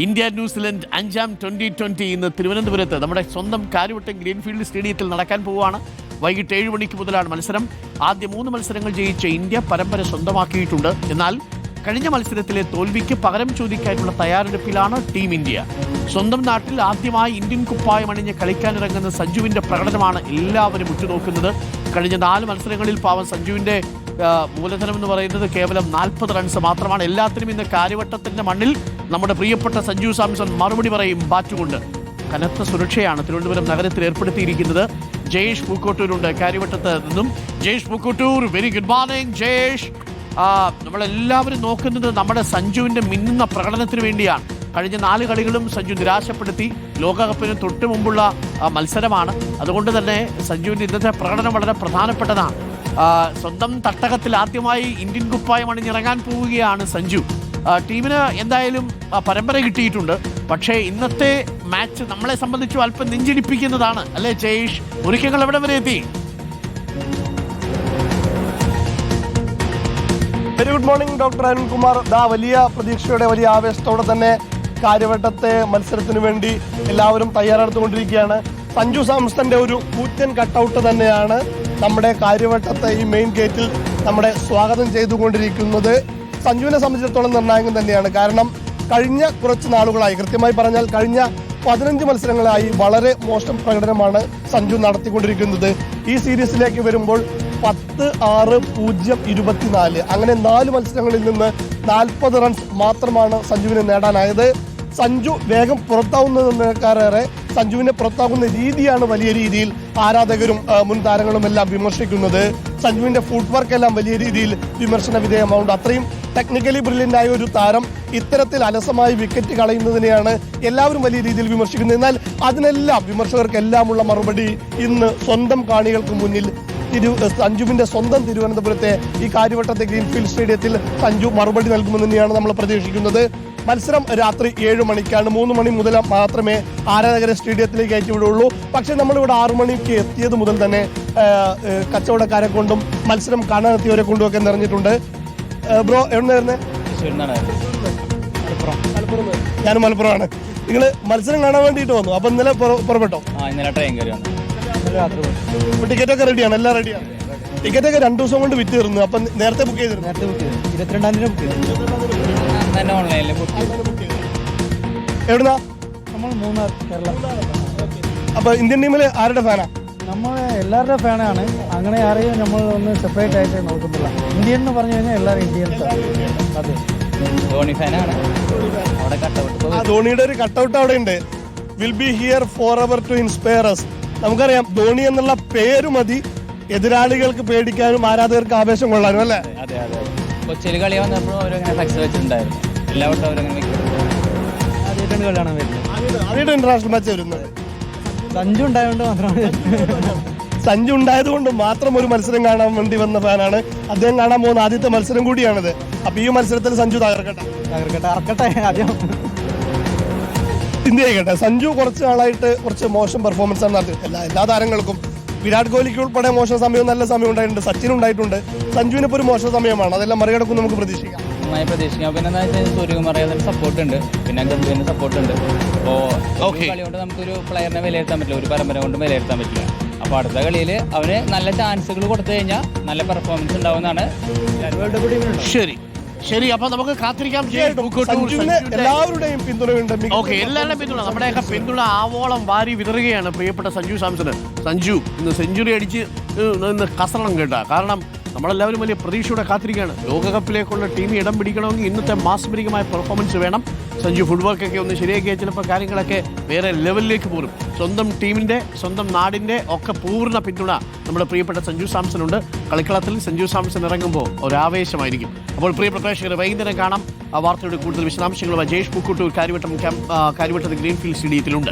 India New Zealand 5ാം T20 ഇന്ന് തിരുവനന്തപുരത്ത് നമ്മുടെ സ്വന്തം കാര്യവട്ടം ഗ്രീൻഫീൽഡ് സ്റ്റേഡിയത്തിൽ നടക്കാൻ പോവുകയാണ്. വൈകിട്ട് 7 മണിക്ക് മുതലാണ് മത്സരം. ആദ്യ 3 മത്സരങ്ങൾ ജയിച്ച ഇന്ത്യ പരമ്പര സ്വന്തമാക്കിയിട്ടുണ്ട്. എന്നാൽ കഴിഞ്ഞ മത്സരത്തിലെ തോൽവിക്ക് പകരം ചോദിക്കാനുള്ള തയ്യാറെടുപ്പിലാണ് ടീം ഇന്ത്യ. സ്വന്തം നാട്ടിൽ ആദ്യമായി ഇന്ത്യൻ കുപ്പായം അണിഞ്ഞ് കളിക്കാനിറങ്ങുന്ന സഞ്ജുവിന്റെ പ്രകടനമാണ് എല്ലാവരും ഉറ്റുനോക്കുന്നത്. കഴിഞ്ഞ 4 മത്സരങ്ങളിൽ പാവം സഞ്ജുവിന്റെ മൂലധനം എന്ന് പറയുന്നത് കേവലം 40 റൺസ് മാത്രമാണ്. എല്ലാത്തിനും ഇന്ന് കാര്യവട്ടത്തിന്റെ മണ്ണിൽ നമ്മുടെ പ്രിയപ്പെട്ട സഞ്ജു സാംസൺ മറുപടി പറയും ബാറ്റുകൊണ്ട്. കനത്ത സുരക്ഷയാണ് തിരുവനന്തപുരം നഗരത്തിൽ ഏർപ്പെടുത്തിയിരിക്കുന്നത്. ജയേഷ് പൂക്കോട്ടൂരുണ്ട് കാര്യവട്ടത്ത് നിന്നും. Jayesh Pookkottur, very good morning Jayesh. നമ്മളെല്ലാവരും നോക്കുന്നത് നമ്മുടെ സഞ്ജുവിന്റെ മിന്നുന്ന പ്രകടനത്തിന് വേണ്ടിയാണ്. കഴിഞ്ഞ 4 കളികളും സഞ്ജു നിരാശപ്പെടുത്തി. ലോകകപ്പിന് തൊട്ട് മുമ്പുള്ള മത്സരമാണ്. അതുകൊണ്ട് തന്നെ സഞ്ജുവിന്റെ ഇന്നത്തെ പ്രകടനം വളരെ പ്രധാനപ്പെട്ടതാണ്. സ്വന്തം തട്ടകത്തിൽ ആദ്യമായി ഇന്ത്യൻ കുപ്പായം അണിഞ്ഞിറങ്ങാൻ പോവുകയാണ് സഞ്ജു. ടീമിന് എന്തായാലും പരമ്പര കിട്ടിയിട്ടുണ്ട്. പക്ഷേ ഇന്നത്തെ മാച്ച് നമ്മളെ സംബന്ധിച്ചു അല്പം നെഞ്ചിടിപ്പിക്കുന്നതാണ് അല്ലേ ജയേഷ്? ഒരുക്കങ്ങൾ എവിടെ വരെ എത്തി? Very good morning doctor Arunkumar. വലിയ പ്രതീക്ഷയോടെ വലിയ ആവേശത്തോടെ തന്നെ കാര്യവട്ടത്തെ മത്സരത്തിന് വേണ്ടി എല്ലാവരും തയ്യാറെടുത്തുകൊണ്ടിരിക്കുകയാണ്. സഞ്ജു സാംസന്റെ ഒരു കൂറ്റൻ കട്ടൗട്ട് തന്നെയാണ് നമ്മുടെ കാര്യവട്ടത്തെ ഈ മെയിൻ ഗേറ്റിൽ നമ്മുടെ സ്വാഗതം ചെയ്തുകൊണ്ടിരിക്കുന്നത്. സഞ്ജുവിനെ സംബന്ധിച്ചിടത്തോളം നിർണായകം തന്നെയാണ്. കാരണം കഴിഞ്ഞ കുറച്ച് നാളുകളായി, കൃത്യമായി പറഞ്ഞാൽ കഴിഞ്ഞ 15 മത്സരങ്ങളായി വളരെ മോശം പ്രകടനമാണ് സഞ്ജു നടത്തിക്കൊണ്ടിരിക്കുന്നത്. ഈ സീരീസിലേക്ക് വരുമ്പോൾ 10-6-0-24 അങ്ങനെ 4 മത്സരങ്ങളിൽ നിന്ന് 40 റൺസ് മാത്രമാണ് സഞ്ജുവിന് നേടാനായത്. സഞ്ജു വേഗം പുറത്താവുന്നതിനേക്കാളേറെ സഞ്ജുവിനെ പുറത്താകുന്ന രീതിയാണ് വലിയ രീതിയിൽ ആരാധകരും മുൻ താരങ്ങളും എല്ലാം വിമർശിക്കുന്നത്. സഞ്ജുവിന്റെ ഫുട് വർക്ക് എല്ലാം വലിയ രീതിയിൽ വിമർശന വിധേയമാവുണ്ട്. അത്രയും ടെക്നിക്കലി ബ്രില്യൻ്റ് ആയ ഒരു താരം ഇത്തരത്തിൽ അലസമായി വിക്കറ്റ് കളയുന്നതിനെയാണ് എല്ലാവരും വലിയ രീതിയിൽ വിമർശിക്കുന്നത്. എന്നാൽ അതിനെല്ലാം വിമർശകർക്കെല്ലാമുള്ള മറുപടി ഇന്ന് സ്വന്തം കാണികൾക്ക് മുന്നിൽ സഞ്ജുവിന്റെ സ്വന്തം തിരുവനന്തപുരത്തെ ഈ കാര്യവട്ടത്തെ ഗ്രീൻഫീൽഡ് സ്റ്റേഡിയത്തിൽ സഞ്ജു മറുപടി നൽകുമെന്ന് തന്നെയാണ് നമ്മൾ പ്രതീക്ഷിക്കുന്നത്. മത്സരം രാത്രി 7 മണിക്കാണ്. 3 മണി മുതൽ മാത്രമേ ആരാധകരെ സ്റ്റേഡിയത്തിലേക്ക് കയറ്റിവിടുള്ളൂ. പക്ഷേ നമ്മളിവിടെ 6 മണിക്ക് എത്തിയത് മുതൽ തന്നെ കച്ചവടക്കാരെ കൊണ്ടും മത്സരം കാണാനെത്തിയവരെ കൊണ്ടും ഒക്കെ നിറഞ്ഞിട്ടുണ്ട്. ബ്രോ എവിടെ വരുന്നത്? ഞാൻ മലപ്പുറമാണ്. നിങ്ങൾ മത്സരം കാണാൻ വേണ്ടിയിട്ട് വന്നു. അപ്പൊ ഇന്നലെ പുറപ്പെട്ടോ? ടിക്കറ്റൊക്കെ റെഡിയാണ്? എല്ലാം റെഡിയാണ്. ടിക്കറ്റൊക്കെ 2 ദിവസം കൊണ്ട് വിറ്റ് തീർന്നു. അപ്പൊ നേരത്തെ ബുക്ക് ചെയ്തിരുന്നു? 22-ാം തീയതി ബുക്ക് ചെയ്തു. എവിടുന്നാ? നമ്മൾ മൂന്നാർ, കേരളം. അപ്പൊ ഇന്ത്യൻ ടീമിൽ ആരുടെ ഫാനാ? നമ്മൾ എല്ലാവരുടെ ഫാനാണ്. അങ്ങനെ ആരെയും നമ്മൾ ഒന്ന് സെപ്പറേറ്റ് ആയിട്ട് നോക്കുന്നില്ല. ഇന്ത്യൻ എന്ന് പറഞ്ഞു കഴിഞ്ഞാൽ എല്ലാവരും ഇന്ത്യൻസ്. അതെ, ധോണി ഫാനാണ്. ധോണിയുടെ ഒരു കട്ടൗട്ട് അവിടെ ഉണ്ട്. Will be here forever to inspire us. നമുക്കറിയാം ധോണി എന്നുള്ള പേര് മതി എതിരാളികൾക്ക് പേടിക്കാനും ആരാധകർക്ക് ആവേശം കൊള്ളാനും അല്ലേ? അതെ അതെ. കൊച്ചിയിൽ കളി വന്നപ്പോൾ അവരങ്ങനെ ഫ്ലെക്സ് വെച്ചിട്ടുണ്ടായിരുന്നു. എല്ലാവട്ടും അവരങ്ങനെ ആദ്യമായിട്ടാണ് കളി കാണാൻ വരുന്നത്. ആദ്യമായിട്ട് ഇന്റർനാഷണൽ മാച്ച് വരുന്നത്. സഞ്ജു ഉണ്ടായതുകൊണ്ട് മാത്രമാണ്. സഞ്ജു ഉണ്ടായത് കൊണ്ട് മാത്രം ഒരു മത്സരം കാണാൻ വേണ്ടി വന്ന ഫാനാണ്. അദ്ദേഹം കാണാൻ പോകുന്ന ആദ്യത്തെ മത്സരം കൂടിയാണിത്. അപ്പൊ ഈ മത്സരത്തിൽ സഞ്ജു തകർക്കട്ടെ. ആദ്യം ഇന്ത്യ കേട്ടെ. സഞ്ജു കുറച്ച് നാളായിട്ട് കുറച്ച് മോശം പെർഫോമൻസ് ആണ് നടത്തിയത്. എല്ലാ താരങ്ങൾക്കും. വിരാട് കോഹ്ലിക്ക് ഉൾപ്പെടെ മോശം സമയവും നല്ല സമയം ഉണ്ടായിട്ടുണ്ട്. സച്ചിൻ ഉണ്ടായിട്ടുണ്ട്. സഞ്ജുവിന് ഇപ്പോൾ ഒരു മോശം സമയമാണ്. അതെല്ലാം മറികടക്കും നമുക്ക് പ്രതീക്ഷിക്കാം. നന്നായി പ്രതീക്ഷിക്കാം. പിന്നെ എന്താ വെച്ചാൽ സൂര്യകുമാർ യാദവിന് സപ്പോർട്ട് ഉണ്ട്, പിന്നെ ഗംഭീറിന് സപ്പോർട്ട് ഉണ്ട്. അപ്പോൾ കളി കൊണ്ട് നമുക്കൊരു പ്ലെയറിനെ വിലയിരുത്താൻ പറ്റില്ല, ഒരു പരമ്പര കൊണ്ട് വിലയിരുത്താൻ പറ്റില്ല. അപ്പോൾ അടുത്ത കളിയിൽ അവന് നല്ല ചാൻസുകൾ കൊടുത്തു കഴിഞ്ഞാൽ നല്ല പെർഫോമൻസ് ഉണ്ടാവുന്നതാണ്. ശരി ശരി, അപ്പൊ നമുക്ക് കാത്തിരിക്കാം. എല്ലാവരുടെയും പിന്തുണയുണ്ട്. എല്ലാവരുടെയും പിന്തുണ, നമ്മുടെയൊക്കെ പിന്തുണ ആവോളം വാരി വിതറുകയാണ് പ്രിയപ്പെട്ട സഞ്ജു സാംസണ്. സഞ്ജു ഇന്ന് സെഞ്ചുറി അടിച്ച് കസറണം കേട്ടാ. കാരണം നമ്മളെല്ലാവരും വലിയ പ്രതീക്ഷയോടെ കാത്തിരിക്കുകയാണ്. ലോകകപ്പിലേക്കുള്ള ടീമിൽ ഇടം പിടിക്കണമെങ്കിൽ ഇന്നത്തെ മാസ്മരികമായ പെർഫോമൻസ് വേണം. സഞ്ജു ഫുട് വർക്കൊക്കെ ഒന്ന് ശരിയാക്കിയാൽ ചിലപ്പോൾ കാര്യങ്ങളൊക്കെ വേറെ ലെവലിലേക്ക് പോകും. സ്വന്തം ടീമിൻ്റെ, സ്വന്തം നാടിൻ്റെ ഒക്കെ പൂർണ്ണ പിന്തുണ നമ്മുടെ പ്രിയപ്പെട്ട സഞ്ജു സാംസണുണ്ട്. കളിക്കളത്തിൽ സഞ്ജു സാംസൺ ഇറങ്ങുമ്പോൾ ഒരാവേശമായിരിക്കും. അപ്പോൾ പ്രിയപ്പെട്ട പ്രേക്ഷകർ, വൈകുന്നേരം കാണാം. ആ വാർത്തയുടെ കൂടുതൽ വിശദാംശങ്ങളുമായി ജയേഷ് പൂക്കോട്ടൂർ കാര്യവട്ടം ഗ്രീൻഫീൽഡ് സ്റ്റേഡിയത്തിലുണ്ട്.